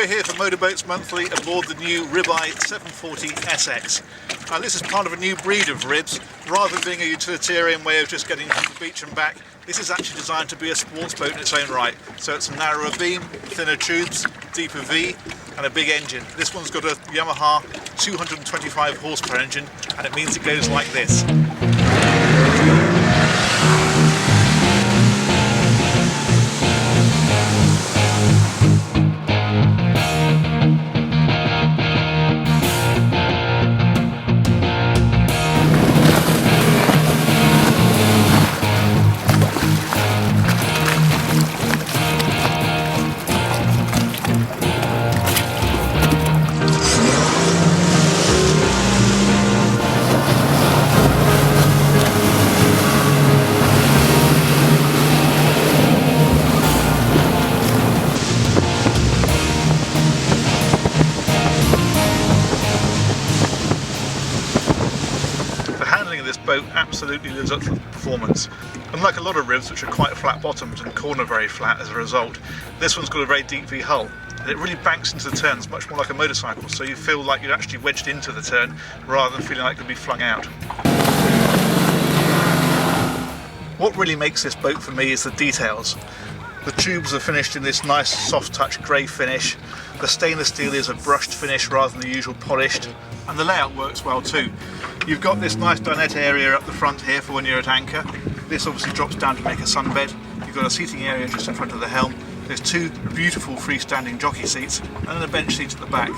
We're here for Motorboats Monthly aboard the new Ribeye 740 SX. Now this is part of a new breed of ribs. Rather than being a utilitarian way of just getting from the beach and back, this is actually designed to be a sports boat in its own right. So it's a narrower beam, thinner tubes, deeper V and a big engine. This one's got a Yamaha 225 horsepower engine and it means it goes like this. This boat absolutely lives up to the performance. Unlike a lot of ribs which are quite flat bottomed and corner very flat as a result, this one's got a very deep V hull and it really banks into the turns much more like a motorcycle, so you feel like you're actually wedged into the turn rather than feeling like it could be flung out. What really makes this boat for me is the details. The tubes are finished in this nice soft touch grey finish. The stainless steel is a brushed finish rather than the usual polished, and the layout works well too. You've got this nice dinette area up the front here for when you're at anchor. This obviously drops down to make a sunbed. You've got a seating area just in front of the helm. There's two beautiful freestanding jockey seats and then a bench seat at the back.